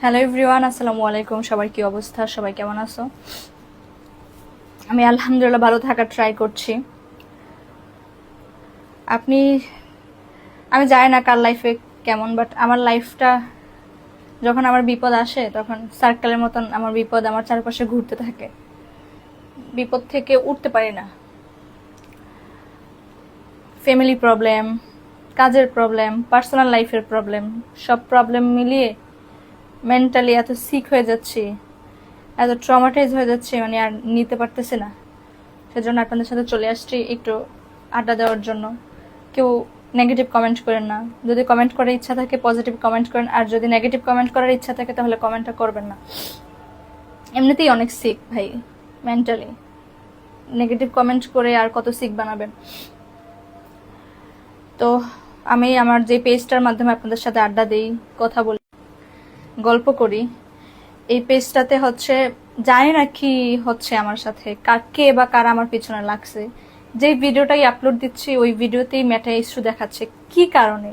Hello everyone, আসসালামু আলাইকুম। সবার কি অবস্থা? সবাই কেমন আছো? আমি আলহামদুলিল্লাহ ভালো থাকার ট্রাই করছি। আপনি, আমি জানি না কার লাইফে কেমন, বাট আমার লাইফটা যখন আমার বিপদ আসে তখন সার্কেলের মতন আমার বিপদ আমার চারপাশে ঘুরতে থাকে। বিপদ থেকে উঠতে পারি না। ফ্যামিলি প্রবলেম, কাজের প্রবলেম, পার্সোনাল লাইফের প্রবলেম, সব প্রবলেম মিলিয়ে মেন্টালি এত সিক হয়ে যাচ্ছি, এত ট্রমাটাইজ হয়ে যাচ্ছে, মানে আর নিতে পারতেছি না। সেজন্য আপনাদের সাথে চলে আসছি একটু আড্ডা দেওয়ার জন্য। কেউ নেগেটিভ কমেন্ট করেন না। যদি কমেন্ট করার ইচ্ছা থাকে পজিটিভ কমেন্ট করেন, আর যদি নেগেটিভ কমেন্ট করার ইচ্ছা থাকে তাহলে কমেন্টটা করবেন না। এমনিতেই অনেক সিক ভাই, মেন্টালি নেগেটিভ কমেন্ট করে আর কত সিক বানাবেন। তো আমি আমার যে পেজটার মাধ্যমে আপনাদের সাথে আড্ডা দিই, কথা বলি, গল্প করি, এই পেজটাতে হচ্ছে জানি না কি হচ্ছে আমার সাথে, কে বা কারা আমার পিছনে লাগছে। যে ভিডিওটাই আপলোড দিচ্ছি ওই ভিডিওতেই মেটা ইস্যু দেখাচ্ছে। কি কারণে,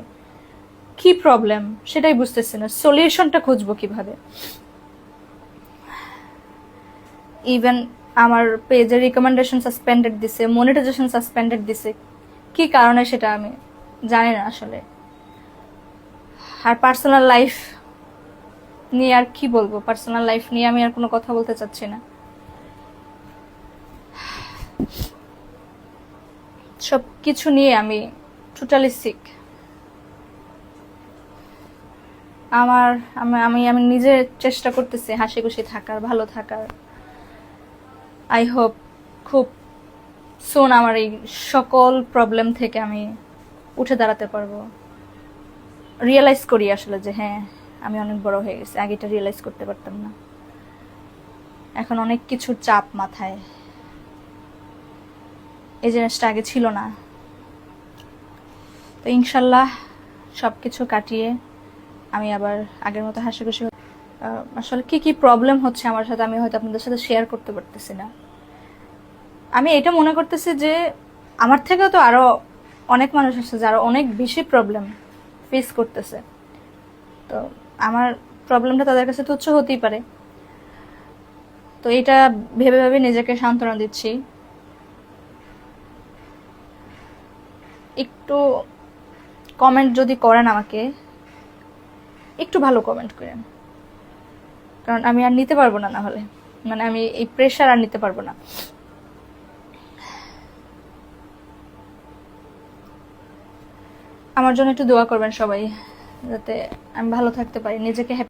কি প্রবলেম সেটাই বুঝতেছি না। সলিউশনটা খুঁজবো কিভাবে? ইভেন আমার পেজের রিকমেন্ডেশন সাসপেন্ডেড দিছে, মনিটাইজেশন সাসপেন্ডেড দিছে। কি কারণে সেটা আমি জানি না আসলে। আর পার্সোনাল লাইফ নিয়ে আর কি বলবো, পার্সোনাল লাইফ নিয়ে আমি আর কোনো কথা বলতে চাচ্ছি না। সব কিছু নিয়ে আমি টোটালি সিক। আমার আমি আমি আমি নিজে চেষ্টা করতেছি হাসি খুশি থাকার, ভালো থাকার। আই হোপ খুব সুন আমার এই সকল প্রবলেম থেকে আমি উঠে দাঁড়াতে পারবো। রিয়েলাইজ করি আসলে যে হ্যাঁ, আমি অনেক বড় হয়ে গেছি। আগে এটা রিয়েলাইজ করতে পারতাম না। এখন অনেক কিছুর চাপ মাথায়, এই জিনিসটা আগে ছিল না। তো ইনশাল্লাহ সব কিছু কাটিয়ে আমি আবার আগের মতো হাসি খুশি। আসলে কি কি প্রবলেম হচ্ছে আমার সাথে আমি হয়তো আপনাদের সাথে শেয়ার করতে পারতেছি না। আমি এটা মনে করতেছি যে আমার থেকেও তো আরো অনেক মানুষ আছে যারা অনেক বেশি প্রবলেম ফেস করতেছে। তো আমার প্রবলেমটা তাদের কাছে তুচ্ছ হতেই পারে। তো এটা ভেবে ভেবে নিজেকে সান্ত্বনা দিচ্ছি। একটু কমেন্ট যদি করেন আমাকে, একটু ভালো কমেন্ট করেন, কারণ আমি আর নিতে পারবো না। না হলে মানে আমি এই প্রেশার আর নিতে পারবো না। আমার জন্য একটু দোয়া করবেন সবাই, যাতে আমি ভালো থাকতে পারি, নিজেকে হ্যাপি